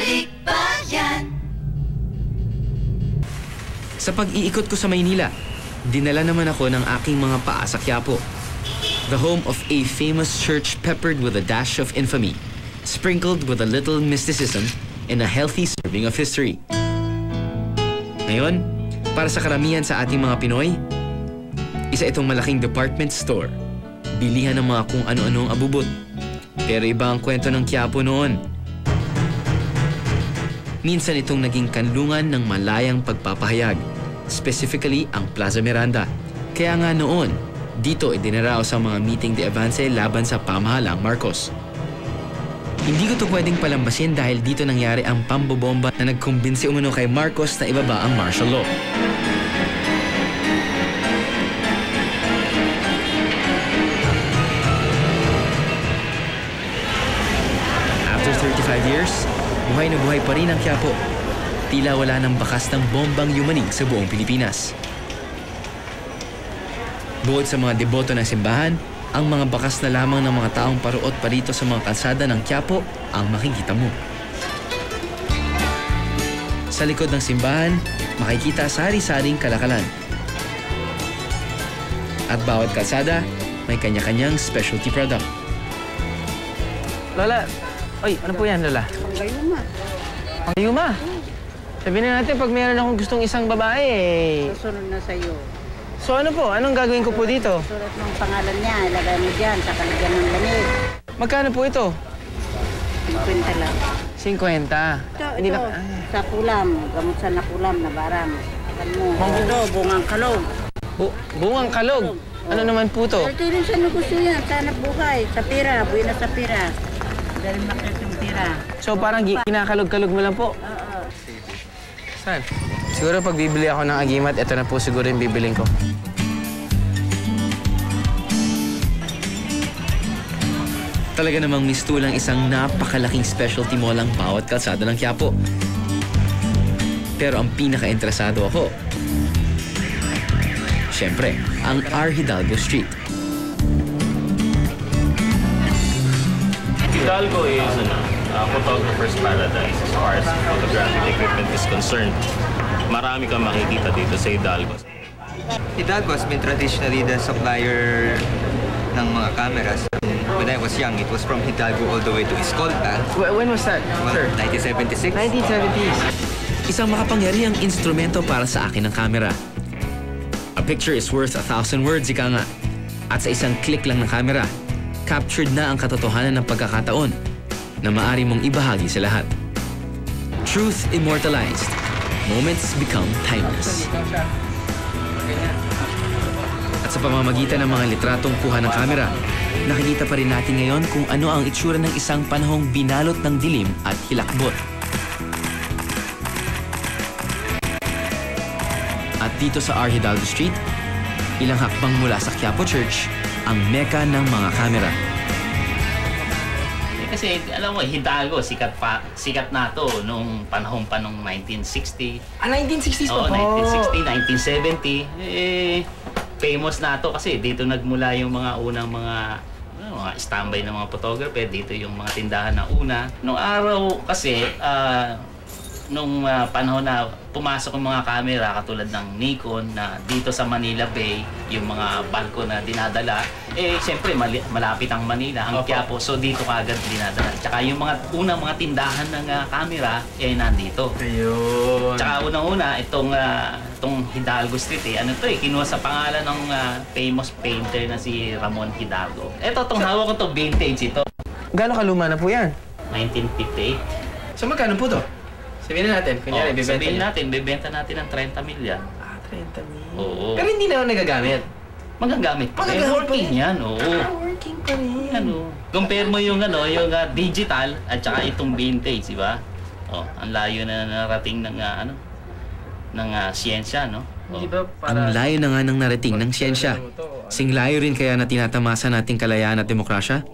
Balikbayan. Sa pag-iikot ko sa Maynila, dinala naman ako ng aking mga paa sa Quiapo, the home of a famous church peppered with a dash of infamy, sprinkled with a little mysticism and a healthy serving of history. Ngayon, para sa karamihan sa ating mga Pinoy, isa itong malaking department store, bilihan ng mga kung ano-anong abubot. Pero iba ang kwento ng Quiapo noon. Minsan itong naging kanlungan ng malayang pagpapahayag, specifically ang Plaza Miranda. Kaya nga noon, dito idinaraos ang mga meeting de avance laban sa pamahalang Marcos. Hindi ko to pwedeng palambasin dahil dito nangyari ang pambobomba na nagkumbinsi umano kay Marcos na ibaba ang martial law. After 35 years, buhay na buhay pa rin ang Quiapo. Tila wala ng bakas ng bombang yumanig sa buong Pilipinas. Bukod sa mga deboto ng simbahan, ang mga bakas na lamang ng mga taong paruot pa rito sa mga kalsada ng Quiapo ang makikita mo. Sa likod ng simbahan, makikita sari-saring kalakalan. At bawat kalsada, may kanya-kanyang specialty product. Lola, oy, ano po yan, Lola? Panggayuma. Panggayuma? Sabihin na natin, pag meron akong gustong isang babae, Susunod na sa'yo. So ano po? Anong gagawin ko po dito? Sulat ng pangalan niya, ilagay mo dyan, sa kalagyan ng lamig. Magkano po ito? 50 lang. 50. Hindi Ito, na... sa kulam, gamot sa nakulam na barang. Ikan mo. Ito, bungang kalog. Bungang kalog? Ano naman po to? Ito rin sa negosyo yan, sa anak buhay, sa pira, buhay na sa pira. Dahil makit yung pira. So parang kinakalog-kalog mo lang po? Oo. Saan? Siguro pag bibili ako ng agimat, ito na po siguro yung bibiling ko. Talaga namang mistulang isang napakalaking specialty mall ang bawat kalsada ng Quiapo. Pero ang pinaka-interesado ako, siyempre, ang R. Hidalgo Street. Hidalgo is a photographer's paradise as far as photographic equipment is concerned. Marami kang makikita dito sa Hidalgo. Hidalgo has been traditionally the supplier ng mga cameras. When I was young, it was from Hidalgo all the way to Escolta. When was that, sir? 1976. 1970s. Isang makapangyarihang instrumento para sa akin ng camera. A picture is worth 1,000 words, ika nga. At sa isang click lang ng camera, captured na ang katotohanan ng pagkakataon na maaari mong ibahagi sa lahat. Truth immortalized. Moments become timeless. At sa pamamagitan ng mga litratong kuha ng kamera, nakikita pa rin natin ngayon kung ano ang itsura ng isang panahong binalot ng dilim at hilakbot. At dito sa R. Hidalgo Street, ilang hakbang mula sa Quiapo Church, ang meka ng mga kamera. Kasi alam mo, Hidalgo, sikat na to nung panahon pa nung 1960. 1960s pa po? 1960, 1970. Famous na to kasi dito nagmula yung mga unang mga standby ng mga photographer. Dito yung mga tindahan na una. Nung araw kasi, nung panahon na pumasok yung mga camera katulad ng Nikon na dito sa Manila Bay, yung mga barko na dinadala, siyempre malapit ang Manila, ang Quiapo, so dito kaagad dinadala. Tsaka yung mga unang mga tindahan ng camera, nandito. Ayun. Tsaka unang-una, itong Hidalgo Street, ano to kinuha sa pangalan ng famous painter na si Ramon Hidalgo. Itong hawak ko to, vintage ito. Gano'ng kaluma na po yan? 1958. So magkano po to? Sabihin na natin, kunyari, bibenta natin ng 30 million. 30 mil. Oo. Pero hindi naman nagagamit. Magagamit pa rin. Working yan, oo. Working pa rin. Ano, compare mo yung digital at saka itong vintage, di ba? Oh, ang layo na narating ng ng siyensya, no? Oh. Ang layo na nga ng narating ng siyensya. Singlayo rin kaya na tinatamasa nating kalayaan at demokrasya?